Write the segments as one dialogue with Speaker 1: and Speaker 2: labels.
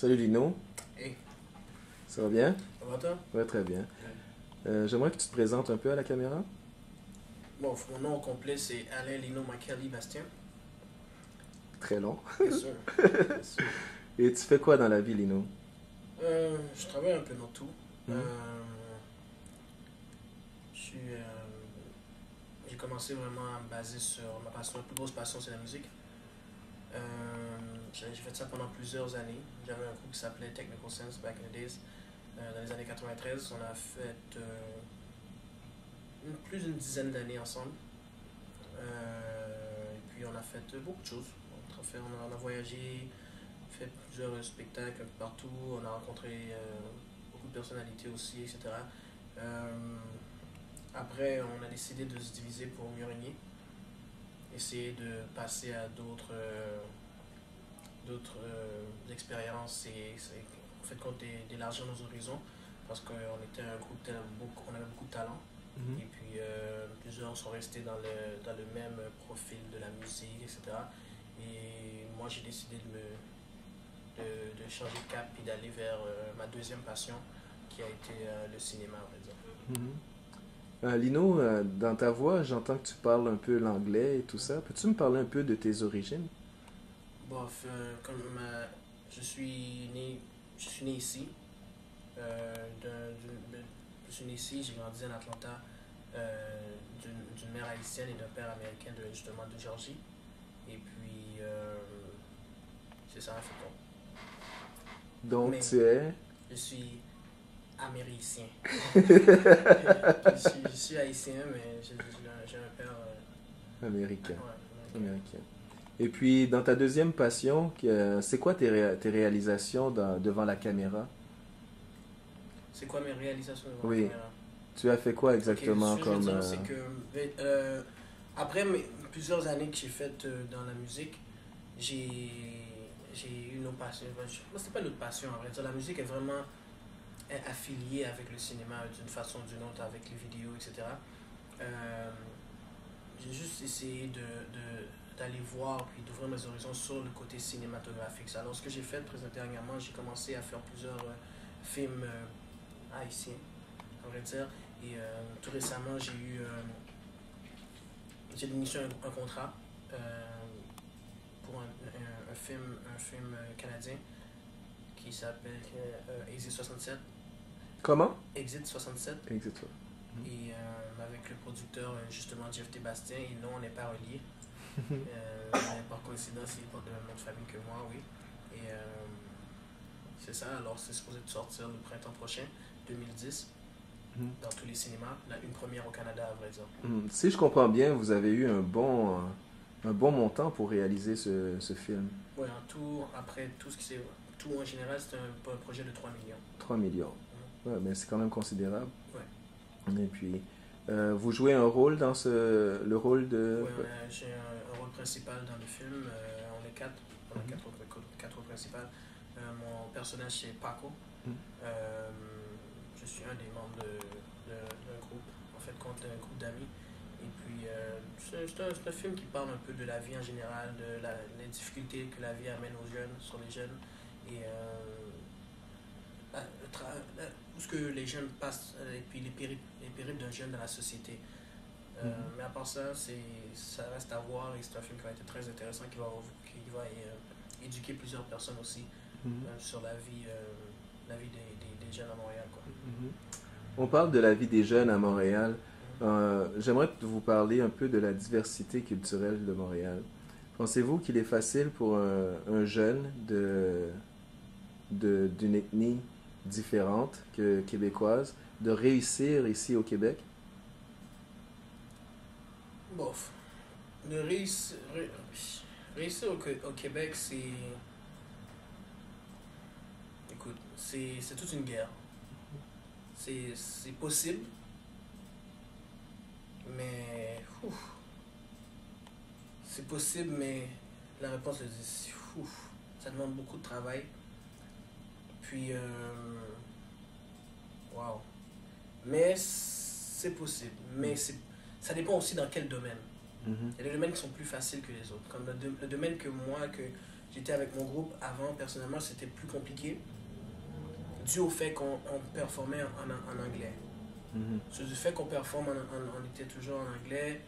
Speaker 1: Salut Lino,
Speaker 2: Hey,
Speaker 1: ça va bien?
Speaker 2: ça va toi?
Speaker 1: Ouais, très bien. J'aimerais que tu te présentes un peu à la caméra.
Speaker 2: Bon, mon nom au complet c'est Alain Lino Makeli Bastien.
Speaker 1: Très long.
Speaker 2: Yes sir. Yes, sir.
Speaker 1: Et tu fais quoi dans la vie, Lino?
Speaker 2: Je travaille un peu dans tout. Euh,
Speaker 1: Mhm.
Speaker 2: je suis, j'ai commencé vraiment à me baser sur ma passion, ma plus grosse passion c'est la musique. Euh, j'ai fait ça pendant plusieurs années. J'avais un groupe qui s'appelait Technical Sense back in the days. Dans les années 93, on a fait plus d'une dizaine d'années ensemble. Et puis on a fait beaucoup de choses. On a voyagé, fait plusieurs spectacles un peu partout. On a rencontré beaucoup de personnalités aussi, etc. Euh, Après, on a décidé de se diviser pour mieux régner. Essayer de passer à d'autres expériences et en fait compte d'élargir nos horizons parce qu'on était un groupe, on avait beaucoup de talent.
Speaker 1: Mhm.
Speaker 2: Et puis plusieurs sont restés dans le même profil de la musique, etc. Et moi j'ai décidé de changer de cap et d'aller vers ma deuxième passion qui a été le cinéma, on va dire.
Speaker 1: Mhm. Lino, dans ta voix, j'entends que tu parles un peu l'anglais et tout ça. Peux-tu me parler un peu de tes origines?
Speaker 2: Bof, je suis né ici. Je suis né ici, j'ai grandi en Atlanta d'une mère haïtienne et d'un père américain justement de Géorgie. Et puis, c'est ça, en fait.
Speaker 1: Donc,
Speaker 2: Mais
Speaker 1: tu es...
Speaker 2: je suis américien. Je suis haïtien, mais j'ai un père.
Speaker 1: américain.
Speaker 2: Ouais, américain.
Speaker 1: Américain. Et puis, dans ta deuxième passion, c'est quoi tes réalisations devant la caméra?
Speaker 2: C'est quoi mes réalisations devant la
Speaker 1: Oui,
Speaker 2: caméra?
Speaker 1: tu as fait quoi
Speaker 2: Ok, ce
Speaker 1: exactement
Speaker 2: que je veux
Speaker 1: comme...
Speaker 2: dire, c'est que après plusieurs années que j'ai faites dans la musique, j'ai j'ai eu une autre passion. Moi, c'est pas une autre passion en vrai. La musique est vraiment affiliée avec le cinéma d'une façon ou d'une autre, avec les vidéos, etc. Euh, j'ai juste essayé d'aller voir puis d'ouvrir mes horizons sur le côté cinématographique. Alors, ce que j'ai fait très dernièrement, j'ai commencé à faire plusieurs films haïtiens, on va dire. Et tout récemment, j'ai initié un contrat euh, pour un film canadien qui s'appelle Exit 67.
Speaker 1: Comment?
Speaker 2: Exit 67.
Speaker 1: Exactement.
Speaker 2: Et avec le producteur, justement, Jeff T. Bastien, et non, on n'est pas reliés. Mais par coïncidence, il porte le même nom de famille que moi, oui. Et c'est ça, alors c'est supposé de sortir le printemps prochain, 2010,
Speaker 1: Mhm.
Speaker 2: dans tous les cinémas. Là, une première au Canada, à vrai dire.
Speaker 1: Si je comprends bien, vous avez eu un bon montant pour réaliser ce film.
Speaker 2: Ouais, en tout, après tout ce qui s'est. Tout en général, c'est un projet de 3 millions.
Speaker 1: 3 millions. Ouais, mais c'est quand même considérable.
Speaker 2: Ouais.
Speaker 1: Et puis, vous jouez un rôle dans le rôle de...
Speaker 2: Ouais, j'ai un rôle principal dans le film. On est quatre. On a
Speaker 1: Mhm.
Speaker 2: quatre rôles principaux. Mon personnage, c'est Paco.
Speaker 1: Mhm.
Speaker 2: Euh, je suis un des membres d'un groupe, en fait, contre un groupe d'amis. Et puis, c'est un film qui parle un peu de la vie en général, les difficultés que la vie amène aux jeunes, sur les jeunes. Et où ce que les jeunes passent, et puis les périples d'un jeune dans la société.
Speaker 1: Mhm.
Speaker 2: Mais à part ça, ça reste à voir et c'est un film qui va être très intéressant, qui va éduquer plusieurs personnes aussi
Speaker 1: Mhm.
Speaker 2: sur la vie des jeunes à Montréal. Quoi.
Speaker 1: Mhm. On parle de la vie des jeunes à Montréal. J'aimerais vous parler un peu de la diversité culturelle de Montréal. Pensez-vous qu'il est facile pour un jeune d'une ethnie différente que québécoise de réussir ici au Québec?
Speaker 2: Bof. De réussir, réussir au Québec, c'est. Écoute, c'est toute une guerre. C'est possible, mais. C'est possible, mais la réponse est ça demande beaucoup de travail. Puis, waouh. Mais c'est possible. Mais ça dépend aussi dans quel domaine.
Speaker 1: Mhm.
Speaker 2: Il y a des domaines qui sont plus faciles que les autres. Comme le domaine que moi, que j'étais avec mon groupe avant, personnellement, c'était plus compliqué, dû au fait qu'on performait en anglais.
Speaker 1: Mhm.
Speaker 2: Sur du fait qu'on performe, on était toujours en anglais,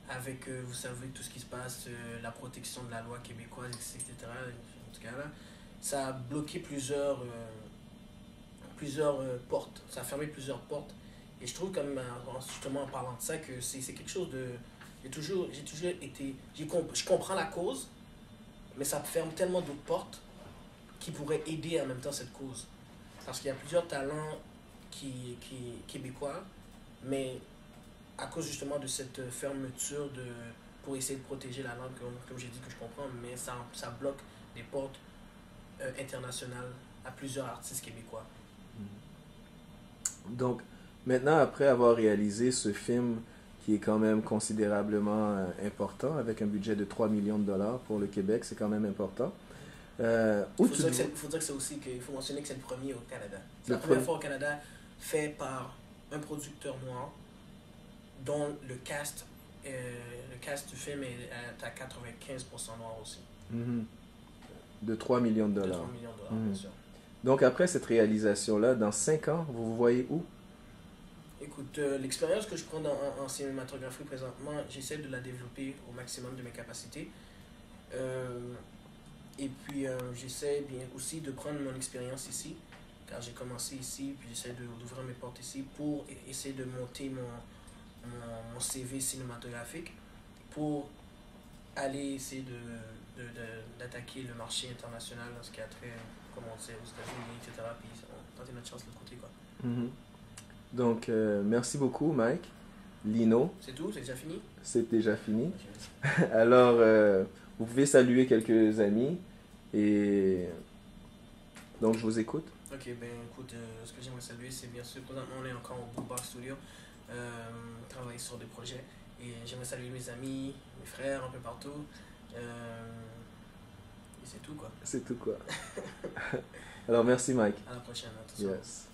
Speaker 2: avec, vous savez, tout ce qui se passe, la protection de la loi québécoise, etc. En tout cas, là, ça a bloqué plusieurs portes. Ça a fermé plusieurs portes. Et je trouve, comme, justement, en parlant de ça, que c'est quelque chose de... J'ai toujours été... Je comprends la cause, mais ça ferme tellement d'autres portes qui pourraient aider en même temps cette cause. Parce qu'il y a plusieurs talents québécois, mais à cause justement de cette fermeture pour essayer de protéger la langue, comme j'ai dit que je comprends, mais ça bloque des portes internationales à plusieurs artistes québécois.
Speaker 1: Donc, maintenant, après avoir réalisé ce film qui est quand même considérablement important, avec un budget de 3 millions de dollars pour le Québec, c'est quand même important.
Speaker 2: Il faut dire que c'est aussi qu'il faut mentionner que c'est le premier au Canada. C'est la première fois au Canada fait par un producteur noir dont le cast du film est à 95% noir aussi.
Speaker 1: Mhm. De 3 millions de
Speaker 2: De
Speaker 1: dollars.
Speaker 2: 3 millions de dollars,
Speaker 1: Mhm.
Speaker 2: bien sûr.
Speaker 1: Donc, après cette réalisation-là, dans 5 ans, vous vous voyez où?
Speaker 2: Écoute, l'expérience que je prends en cinématographie présentement, j'essaie de la développer au maximum de mes capacités. Et puis, j'essaie bien aussi de prendre mon expérience ici, car j'ai commencé ici, puis j'essaie d'ouvrir mes portes ici pour essayer de monter mon CV cinématographique pour aller essayer d'attaquer le marché international dans ce qui a trait, comme on sait, aux États-Unis, etc. Puis tenter notre chance de l'autre côté, quoi.
Speaker 1: Mhm. Donc, merci beaucoup, Mike. Lino,
Speaker 2: C'est tout? C'est déjà fini?
Speaker 1: c'est déjà fini. Alors, vous pouvez saluer quelques amis et donc je vous écoute.
Speaker 2: Ok, ben écoute, ce que j'aimerais saluer, c'est bien sûr, présentement on est encore au Boombox Studio, travailler sur des projets, et j'aimerais saluer mes amis, mes frères un peu partout, et c'est tout quoi.
Speaker 1: C'est tout quoi. Alors, merci, Mike.
Speaker 2: À la prochaine, attention.
Speaker 1: Yes.